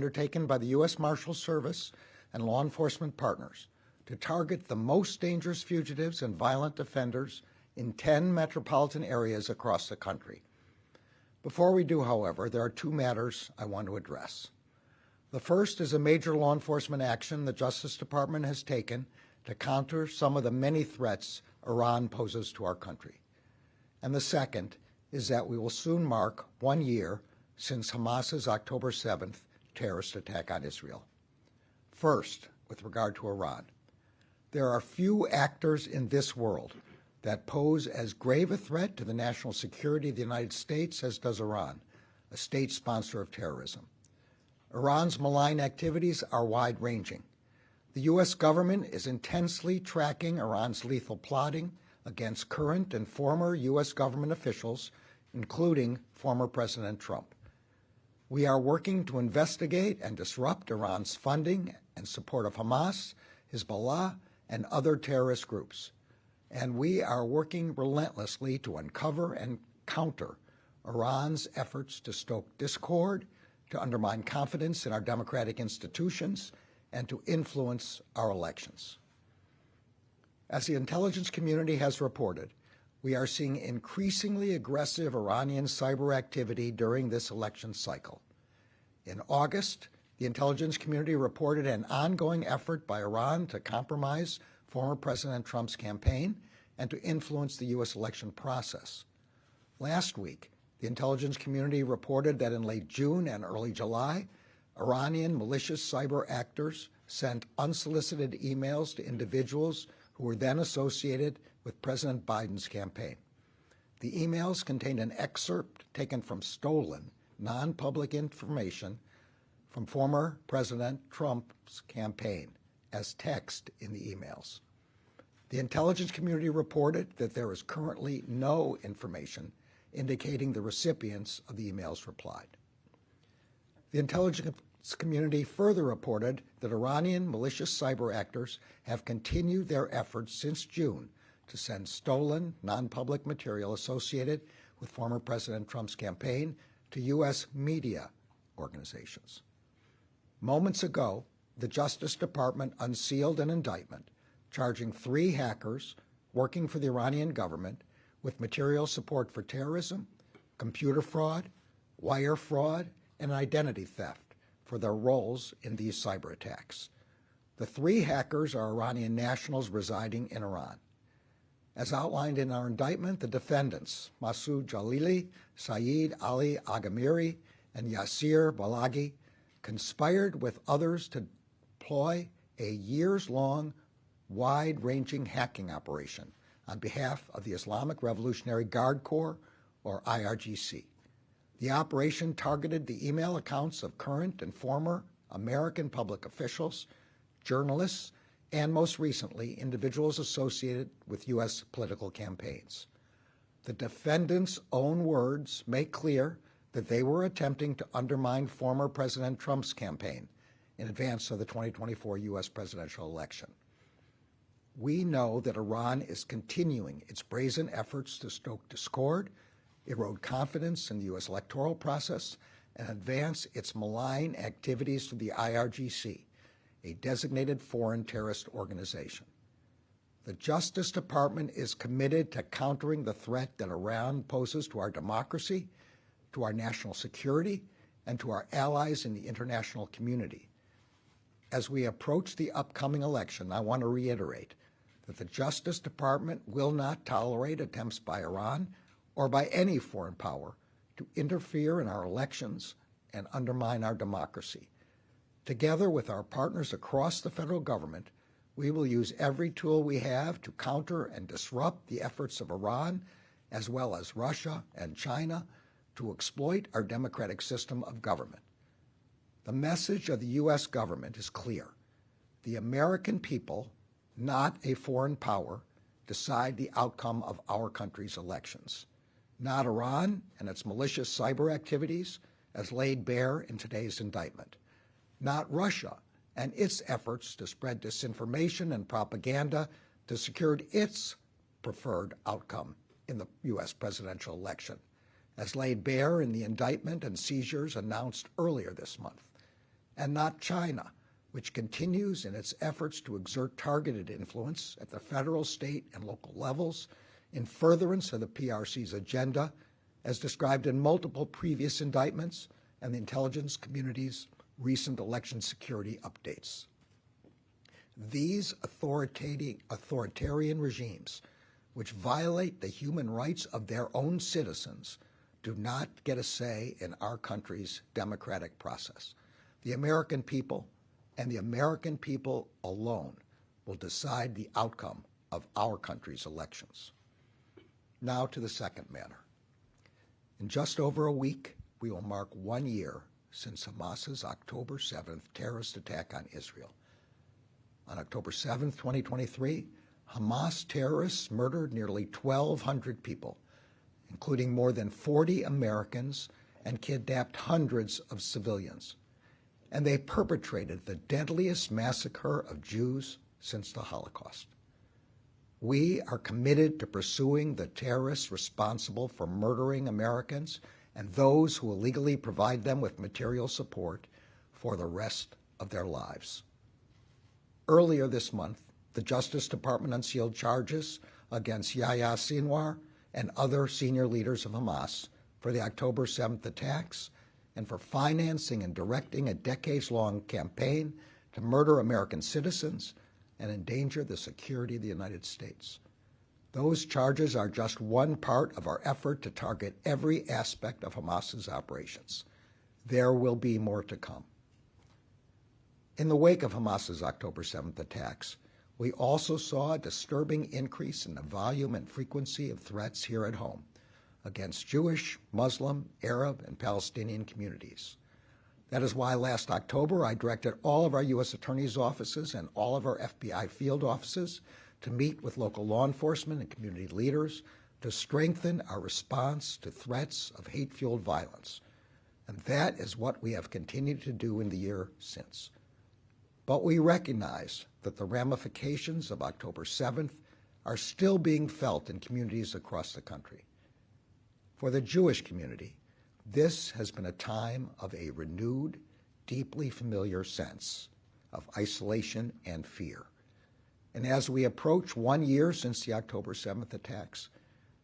undertaken by the U.S. Marshals Service and law enforcement partners to target the most dangerous fugitives and violent offenders in 10 metropolitan areas across the country. Before we do, however, there are two matters I want to address. The first is a major law enforcement action the Justice Department has taken to counter some of the many threats Iran poses to our country. And the second is that we will soon mark 1 year since Hamas's October 7th terrorist attack on Israel. First, with regard to Iran, there are few actors in this world that pose as grave a threat to the national security of the United States as does Iran, a state sponsor of terrorism. Iran's malign activities are wide-ranging. The U.S. government is intensely tracking Iran's lethal plotting against current and former U.S. government officials, including former President Trump. We are working to investigate and disrupt Iran's funding and support of Hamas, Hezbollah, and other terrorist groups. And we are working relentlessly to uncover and counter Iran's efforts to stoke discord, to undermine confidence in our democratic institutions, and to influence our elections. As the intelligence community has reported, we are seeing increasingly aggressive Iranian cyber activity during this election cycle. In August, the intelligence community reported an ongoing effort by Iran to compromise former President Trump's campaign and to influence the U.S. election process. Last week, the intelligence community reported that in late June and early July, Iranian malicious cyber actors sent unsolicited emails to individuals who were then associated with President Biden's campaign. The emails contained an excerpt taken from stolen, non-public information from former President Trump's campaign as text in the emails. The intelligence community reported that there is currently no information indicating the recipients of the emails replied. The intelligence community further reported that Iranian malicious cyber actors have continued their efforts since June to send stolen, non-public material associated with former President Trump's campaign to U.S. media organizations. Moments ago, the Justice Department unsealed an indictment charging 3 hackers working for the Iranian government with material support for terrorism, computer fraud, wire fraud, and identity theft for their roles in these cyber attacks. The 3 hackers are Iranian nationals residing in Iran. As outlined in our indictment, the defendants, Masoud Jalili, Saeed Ali Agamiri, and Yasir Balaghi, conspired with others to deploy a years-long, wide-ranging hacking operation on behalf of the Islamic Revolutionary Guard Corps, or IRGC. The operation targeted the email accounts of current and former American public officials, journalists, and most recently, individuals associated with U.S. political campaigns. The defendants' own words make clear that they were attempting to undermine former President Trump's campaign in advance of the 2024 U.S. presidential election. We know that Iran is continuing its brazen efforts to stoke discord, erode confidence in the U.S. electoral process, and advance its malign activities to the IRGC, a designated foreign terrorist organization. The Justice Department is committed to countering the threat that Iran poses to our democracy, to our national security, and to our allies in the international community. As we approach the upcoming election, I want to reiterate that the Justice Department will not tolerate attempts by Iran or by any foreign power to interfere in our elections and undermine our democracy. Together with our partners across the federal government, we will use every tool we have to counter and disrupt the efforts of Iran, as well as Russia and China, to exploit our democratic system of government. The message of the U.S. government is clear. The American people, not a foreign power, decide the outcome of our country's elections. Not Iran and its malicious cyber activities, as laid bare in today's indictment. Not Russia and its efforts to spread disinformation and propaganda to secure its preferred outcome in the U.S. presidential election, as laid bare in the indictment and seizures announced earlier this month. and not China, which continues in its efforts to exert targeted influence at the federal, state, and local levels in furtherance of the PRC's agenda, as described in multiple previous indictments and the intelligence community's recent election security updates. These authoritarian regimes, which violate the human rights of their own citizens, do not get a say in our country's democratic process. The American people, and the American people alone, will decide the outcome of our country's elections. Now to the second matter. In just over a week, we will mark 1 year since Hamas's October 7th terrorist attack on Israel. On October 7th, 2023, Hamas terrorists murdered nearly 1,200 people, including more than 40 Americans, and kidnapped hundreds of civilians. And they perpetrated the deadliest massacre of Jews since the Holocaust. We are committed to pursuing the terrorists responsible for murdering Americans and those who illegally provide them with material support for the rest of their lives. Earlier this month, the Justice Department unsealed charges against Yahya Sinwar and other senior leaders of Hamas for the October 7th attacks and for financing and directing a decades-long campaign to murder American citizens and endanger the security of the United States. Those charges are just one part of our effort to target every aspect of Hamas's operations. There will be more to come. In the wake of Hamas's October 7th attacks, we also saw a disturbing increase in the volume and frequency of threats here at home against Jewish, Muslim, Arab, and Palestinian communities. That is why last October I directed all of our U.S. attorneys' offices and all of our FBI field offices to meet with local law enforcement and community leaders to strengthen our response to threats of hate-fueled violence. And that is what we have continued to do in the year since. But we recognize that the ramifications of October 7th are still being felt in communities across the country. For the Jewish community, this has been a time of a renewed, deeply familiar sense of isolation and fear. And as we approach 1 year since the October 7th attacks,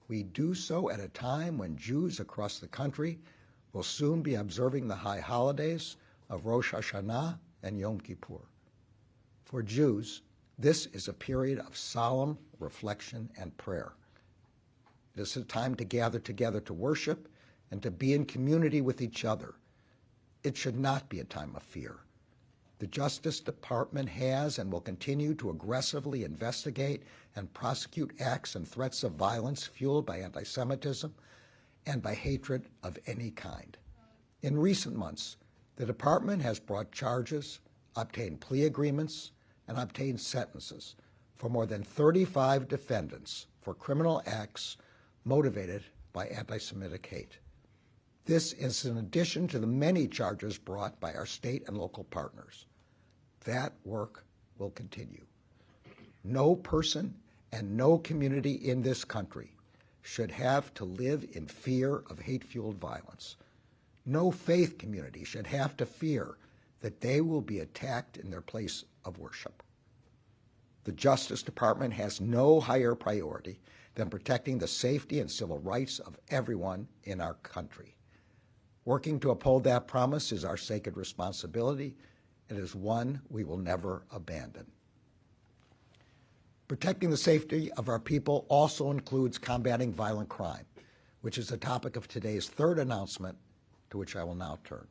we do so at a time when Jews across the country will soon be observing the high holidays of Rosh Hashanah and Yom Kippur. For Jews, this is a period of solemn reflection and prayer. It is a time to gather together to worship and to be in community with each other. It should not be a time of fear. The Justice Department has and will continue to aggressively investigate and prosecute acts and threats of violence fueled by anti-Semitism and by hatred of any kind. In recent months, the Department has brought charges, obtained plea agreements, and obtained sentences for more than 35 defendants for criminal acts motivated by anti-Semitic hate. This is in addition to the many charges brought by our state and local partners. That work will continue. No person and no community in this country should have to live in fear of hate-fueled violence. No faith community should have to fear that they will be attacked in their place of worship. The Justice Department has no higher priority than protecting the safety and civil rights of everyone in our country. Working to uphold that promise is our sacred responsibility. It is one we will never abandon. Protecting the safety of our people also includes combating violent crime, which is the topic of today's third announcement, to which I will now turn.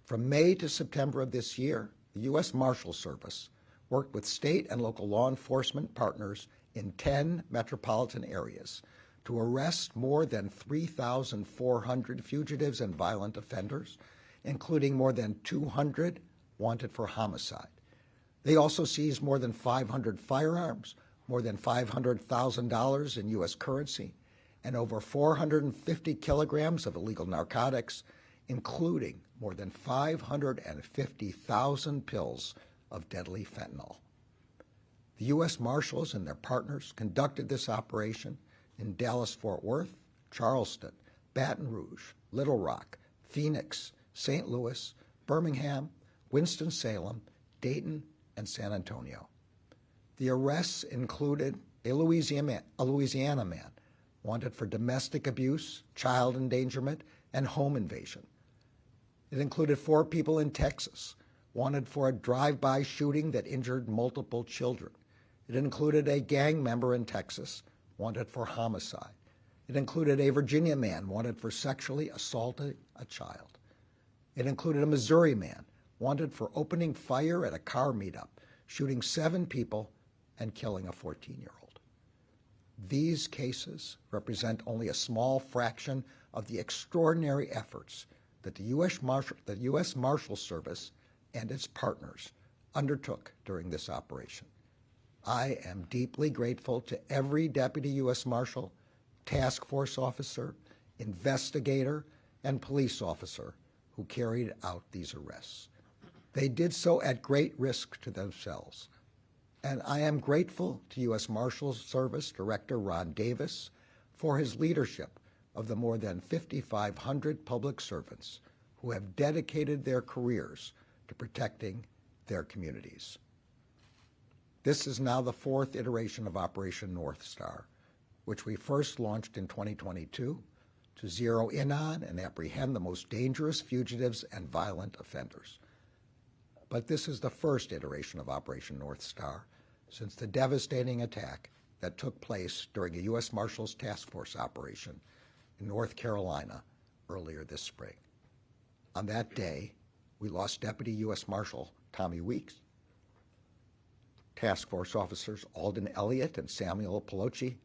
From May to September of this year, the U.S. Marshals Service worked with state and local law enforcement partners in 10 metropolitan areas to arrest more than 3,400 fugitives and violent offenders, including more than 200 wanted for homicide. They also seized more than 500 firearms, more than $500,000 in U.S. currency, and over 450 kilograms of illegal narcotics, including more than 550,000 pills of deadly fentanyl. The U.S. Marshals and their partners conducted this operation in Dallas-Fort Worth, Charleston, Baton Rouge, Little Rock, Phoenix, St. Louis, Birmingham, Winston-Salem, Dayton, and San Antonio. The arrests included a Louisiana man wanted for domestic abuse, child endangerment, and home invasion. It included 4 people in Texas wanted for a drive-by shooting that injured multiple children. It included a gang member in Texas wanted for homicide. It included a Virginia man wanted for sexually assaulting a child. It included a Missouri man wanted for opening fire at a car meetup, shooting 7 people and killing a 14-year-old. These cases represent only a small fraction of the extraordinary efforts that the U.S. Marshals Service and its partners undertook during this operation. I am deeply grateful to every Deputy U.S. Marshal, task force officer, investigator, and police officer who carried out these arrests. They did so at great risk to themselves. And I am grateful to U.S. Marshals Service Director Ron Davis for his leadership of the more than 5,500 public servants who have dedicated their careers to protecting their communities. This is now the 4th iteration of Operation Northstar, which we first launched in 2022 to zero in on and apprehend the most dangerous fugitives and violent offenders. But this is the first iteration of Operation Northstar since the devastating attack that took place during a U.S. Marshals Task Force operation in North Carolina earlier this spring. On that day, we lost Deputy U.S. Marshal Tommy Weeks, Task Force officers Alden Elliott and Samuel Pelosi,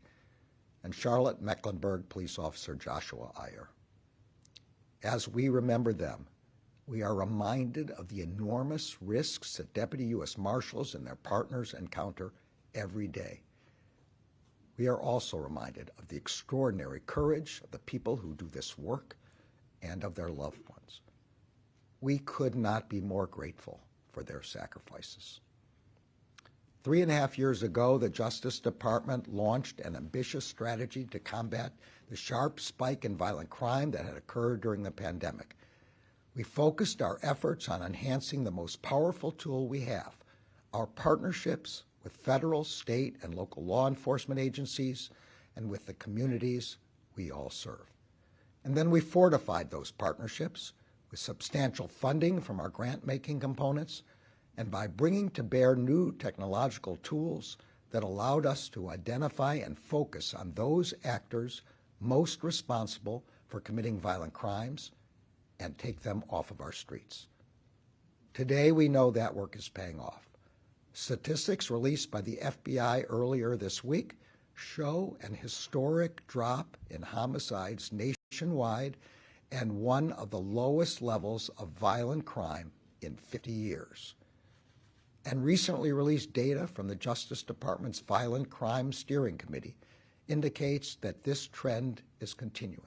and Charlotte Mecklenburg Police Officer Joshua Iyer. As we remember them, we are reminded of the enormous risks that Deputy U.S. Marshals and their partners encounter every day. We are also reminded of the extraordinary courage of the people who do this work and of their loved ones. We could not be more grateful for their sacrifices. 3.5 years ago, the Justice Department launched an ambitious strategy to combat the sharp spike in violent crime that had occurred during the pandemic. We focused our efforts on enhancing the most powerful tool we have, our partnerships with federal, state, and local law enforcement agencies and with the communities we all serve. And then we fortified those partnerships with substantial funding from our grant-making components and by bringing to bear new technological tools that allowed us to identify and focus on those actors most responsible for committing violent crimes and take them off of our streets. Today, we know that work is paying off. Statistics released by the FBI earlier this week show an historic drop in homicides nationwide and one of the lowest levels of violent crime in 50 years. And recently released data from the Justice Department's Violent Crime Steering Committee indicates that this trend is continuing.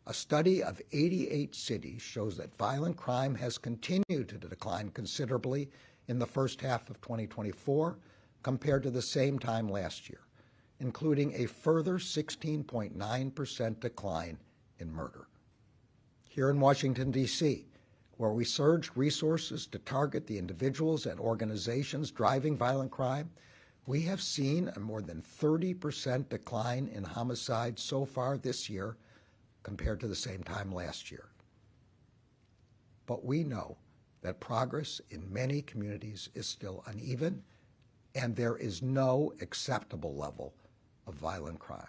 A study of 88 cities shows that violent crime has continued to decline considerably in the first half of 2024 compared to the same time last year, including a further 16.9% decline in murder. Here in Washington, D.C., where we surged resources to target the individuals and organizations driving violent crime, we have seen a more than 30% decline in homicides so far this year compared to the same time last year. But we know that progress in many communities is still uneven, and there is no acceptable level of violent crime.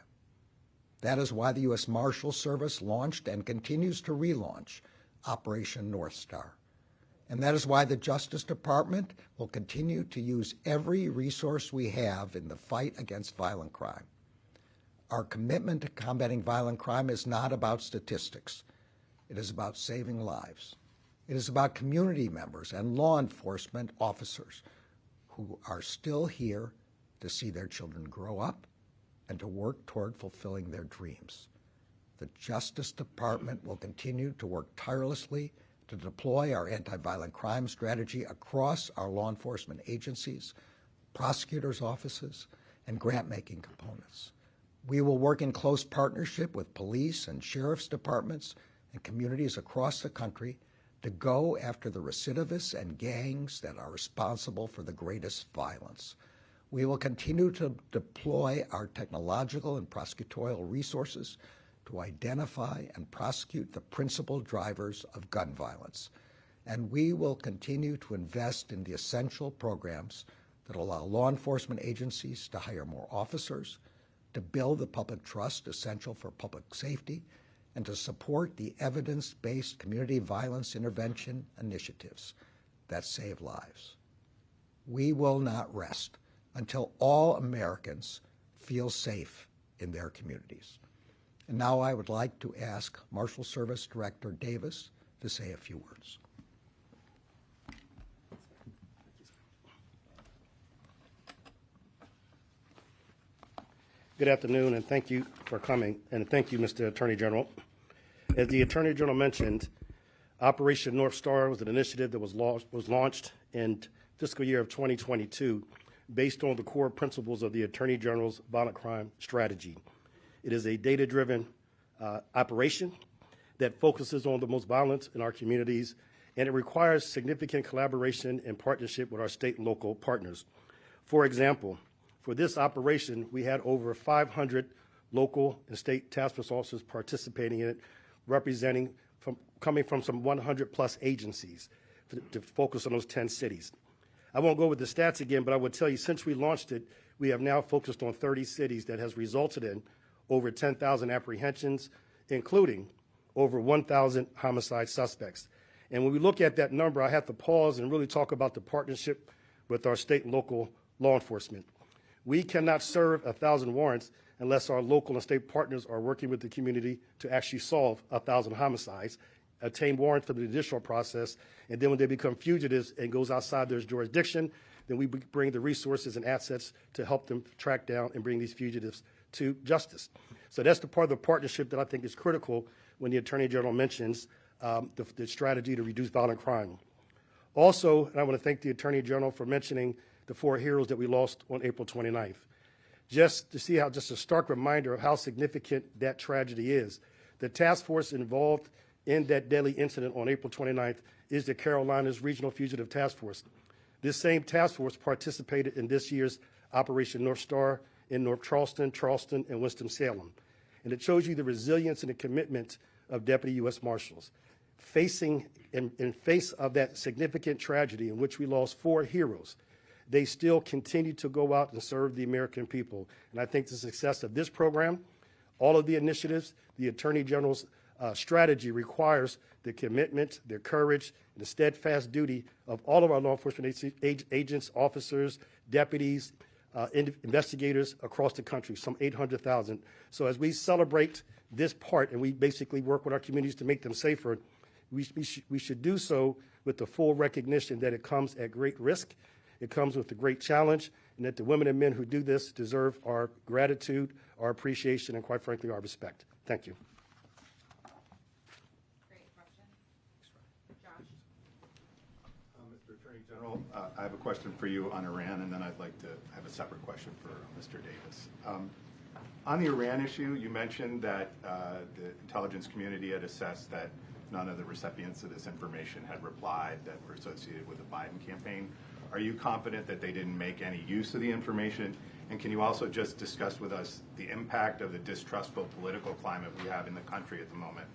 That is why the U.S. Marshals Service launched and continues to relaunch Operation Northstar. And that is why the Justice Department will continue to use every resource we have in the fight against violent crime. Our commitment to combating violent crime is not about statistics. It is about saving lives. It is about community members and law enforcement officers who are still here to see their children grow up and to work toward fulfilling their dreams. The Justice Department will continue to work tirelessly to deploy our anti-violent crime strategy across our law enforcement agencies, prosecutors' offices, and grant-making components. We will work in close partnership with police and sheriff's departments and communities across the country to go after the recidivists and gangs that are responsible for the greatest violence. We will continue to deploy our technological and prosecutorial resources to identify and prosecute the principal drivers of gun violence. And we will continue to invest in the essential programs that allow law enforcement agencies to hire more officers, to build the public trust essential for public safety, and to support the evidence-based community violence intervention initiatives that save lives. We will not rest until all Americans feel safe in their communities. And now I would like to ask Marshals Service Director Davis to say a few words. Good afternoon, and thank you for coming, and thank you, Mr. Attorney General. As the Attorney General mentioned, Operation Northstar was an initiative that was launched in fiscal year of 2022 based on the core principles of the Attorney General's violent crime strategy. It is a data-driven operation that focuses on the most violent in our communities, and it requires significant collaboration and partnership with our state and local partners. For example, for this operation, we had over 500 local and state task force officers participating in it, coming from some 100-plus agencies to focus on those 10 cities. I won't go over the stats again, but I will tell you, since we launched it, we have now focused on 30 cities that has resulted in over 10,000 apprehensions, including over 1,000 homicide suspects. And when we look at that number, I have to pause and really talk about the partnership with our state and local law enforcement. We cannot serve 1,000 warrants unless our local and state partners are working with the community to actually solve 1,000 homicides, obtain warrants for the judicial process, and then when they become fugitives and goes outside their jurisdiction, then we bring the resources and assets to help them track down and bring these fugitives to justice. So that's the part of the partnership that I think is critical when the Attorney General mentions the strategy to reduce violent crime. Also, and I want to thank the Attorney General for mentioning the 4 heroes that we lost on April 29th. Just to see how, just a stark reminder of how significant that tragedy is. The task force involved in that deadly incident on April 29th is the Carolinas Regional Fugitive Task Force. This same task force participated in this year's Operation Northstar in North Charleston, and Winston-Salem. And it shows you the resilience and the commitment of Deputy U.S. Marshals. In face of that significant tragedy in which we lost 4 heroes, they still continue to go out and serve the American people. And I think the success of this program, all of the initiatives, the Attorney General's strategy requires the commitment, the courage, and the steadfast duty of all of our law enforcement agents, officers, deputies, investigators across the country, some 800,000. So as we celebrate this part and we basically work with our communities to make them safer, we should do so with the full recognition that it comes at great risk. It comes with a great challenge, and that the women and men who do this deserve our gratitude, our appreciation, and quite frankly, our respect. Thank you. Great question. Josh? Mr. Attorney General, I have a question for you on Iran, and then I'd like to have a separate question for Mr. Davis. On the Iran issue, you mentioned that the intelligence community had assessed that none of the recipients of this information had replied that were associated with the Biden campaign. Are you confident that they didn't make any use of the information? And can you also just discuss with us the impact of the distrustful political climate we have in the country at the moment?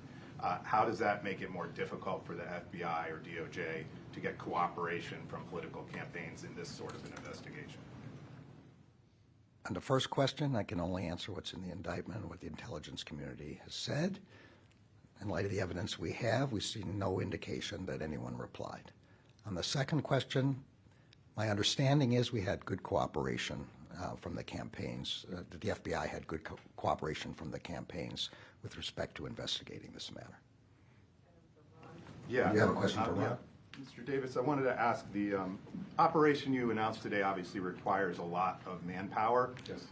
How does that make it more difficult for the FBI or DOJ to get cooperation from political campaigns in this sort of an investigation? On the first question, I can only answer what's in the indictment, what the intelligence community has said. In light of the evidence we have, we see no indication that anyone replied. On the second question, my understanding is we had good cooperation from the campaigns, that the FBI had good cooperation from the campaigns with respect to investigating this matter. Yeah. You have a question for Ron? Mr. Davis, I wanted to ask, the operation you announced today obviously requires a lot of manpower. Yes.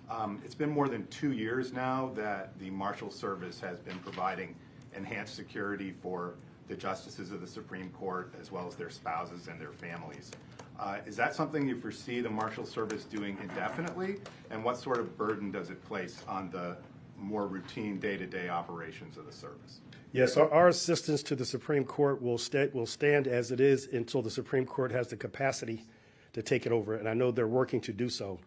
It's been more than 2 years now that the Marshals Service has been providing enhanced security for the justices of the Supreme Court, as well as their spouses and their families. Is that something you foresee the Marshals Service doing indefinitely? And what sort of burden does it place on the more routine day-to-day operations of the service? Yes, our assistance to the Supreme Court will stand as it is until the Supreme Court has the capacity to take it over, and I know they're working to do so.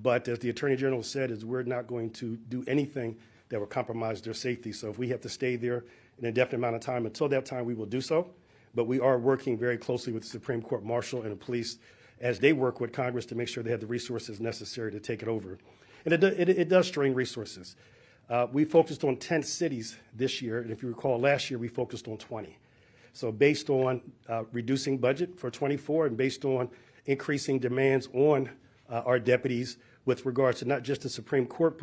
But as the Attorney General said, is we're not going to do anything that will compromise their safety. So if we have to stay there an indefinite amount of time, until that time, we will do so. But we are working very closely with the Supreme Court Marshal and the police as they work with Congress to make sure they have the resources necessary to take it over. And it does strain resources. We focused on 10 cities this year, and if you recall, last year we focused on 20. So based on reducing budget for 24 and based on increasing demands on our deputies with regards to not just the Supreme Court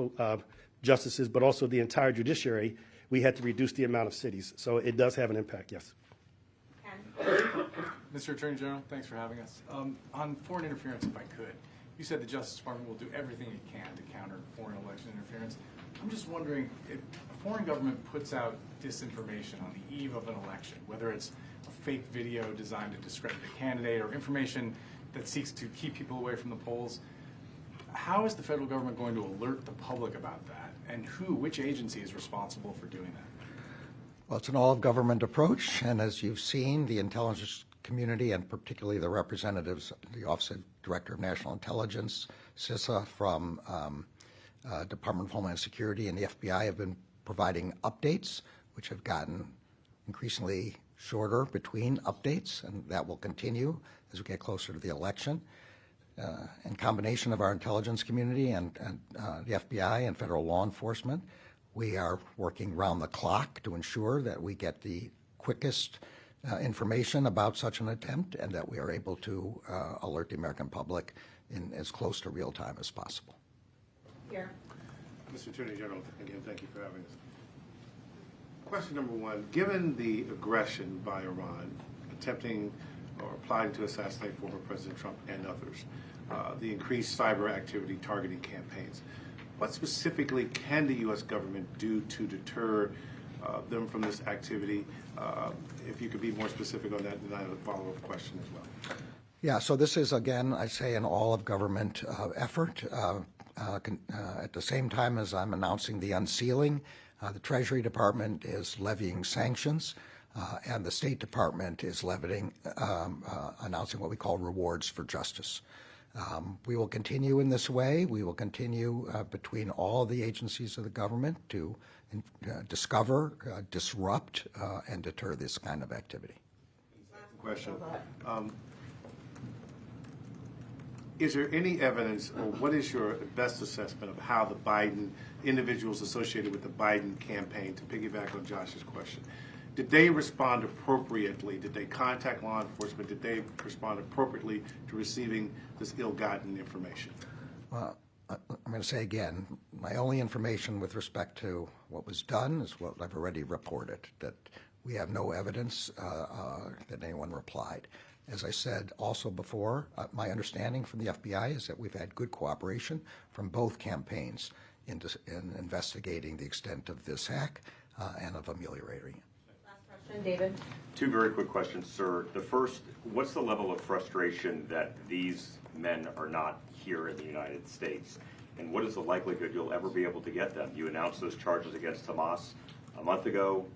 justices, but also the entire judiciary, we had to reduce the amount of cities. So it does have an impact, yes. Mr. Attorney General, thanks for having us. On foreign interference, if I could, you said the Justice Department will do everything it can to counter foreign election interference. I'm just wondering if a foreign government puts out disinformation on the eve of an election, whether it's a fake video designed to discredit the candidate or information that seeks to keep people away from the polls, how is the federal government going to alert the public about that? And which agency is responsible for doing that? Well, it's an all-of-government approach, and as you've seen, the intelligence community, and particularly the representatives, the Office of Director of National Intelligence, CISA from Department of Homeland Security and the FBI have been providing updates, which have gotten increasingly shorter between updates, and that will continue as we get closer to the election. In combination of our intelligence community and the FBI and federal law enforcement, we are working round the clock to ensure that we get the quickest information about such an attempt and that we are able to alert the American public in as close to real time as possible. Here. Mr. Attorney General, again, thank you for having us. Question number one, given the aggression by Iran attempting or applying to assassinate former President Trump and others, the increased cyber activity targeting campaigns, what specifically can the U.S. government do to deter them from this activity? If you could be more specific on that, then I have a follow-up question as well. Yeah, so this is, again, I say, an all-of-government effort. At the same time as I'm announcing the unsealing, the Treasury Department is levying sanctions, and the State Department is announcing what we call rewards for justice. We will continue in this way. We will continue between all the agencies of the government to discover, disrupt, and deter this kind of activity. Question. Is there any evidence, or what is your best assessment of how the Biden individuals associated with the Biden campaign, to piggyback on Josh's question, did they respond appropriately? Did they contact law enforcement? Did they respond appropriately to receiving this ill-gotten information? Well, I'm going to say again, my only information with respect to what was done is what I've already reported, that we have no evidence that anyone replied. As I said also before, my understanding from the FBI is that we've had good cooperation from both campaigns in investigating the extent of this hack and of ameliorating it. Last question, David. Two very quick questions, sir. The first, what's the level of frustration that these men are not here in the United States? And what is the likelihood you'll ever be able to get them? You announced those charges against Hamas a month ago.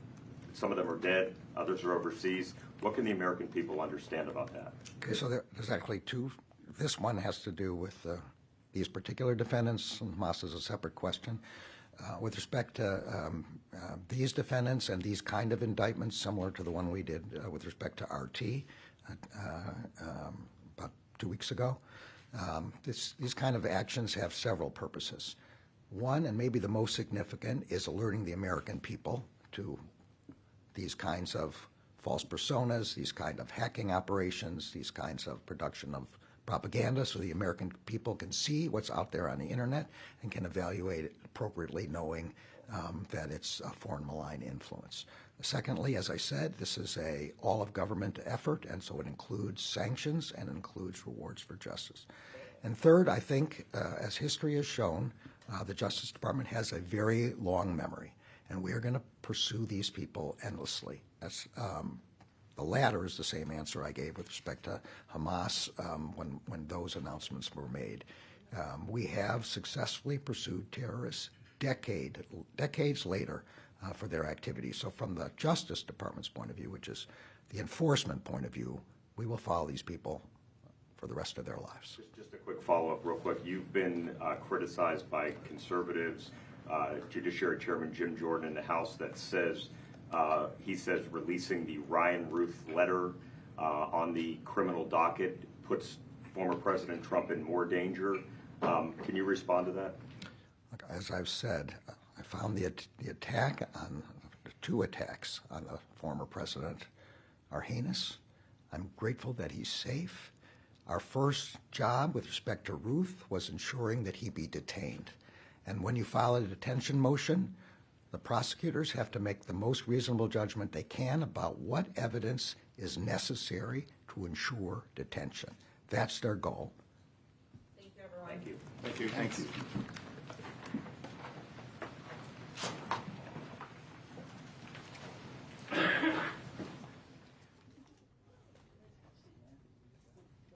Some of them are dead, others are overseas. What can the American people understand about that? Okay, so there's actually two. This one has to do with these particular defendants, and Hamas is a separate question. With respect to these defendants and these kind of indictments, similar to the one we did with respect to RT about 2 weeks ago, these kind of actions have several purposes. One, and maybe the most significant, is alerting the American people to these kinds of false personas, these kind of hacking operations, these kinds of production of propaganda, so the American people can see what's out there on the internet and can evaluate it appropriately, knowing that it's a foreign malign influence. Secondly, as I said, this is a all-of-government effort, and so it includes sanctions and includes rewards for justice. And third, I think, as history has shown, the Justice Department has a very long memory, and we are going to pursue these people endlessly. The latter is the same answer I gave with respect to Hamas when those announcements were made. We have successfully pursued terrorists decades later for their activities. So from the Justice Department's point of view, which is the enforcement point of view, we will follow these people for the rest of their lives. Just a quick follow-up real quick. You've been criticized by conservatives, Judiciary Chairman Jim Jordan in the House that says, he says releasing the Ryan Ruth letter on the criminal docket puts former President Trump in more danger. Can you respond to that? Look, as I've said, I found the attack on, the two attacks on the former president are heinous. I'm grateful that he's safe. Our first job with respect to Ruth was ensuring that he be detained. And when you file a detention motion, the prosecutors have to make the most reasonable judgment they can about what evidence is necessary to ensure detention. That's their goal. Thank you, everyone. Thank you. Thank you. Thanks.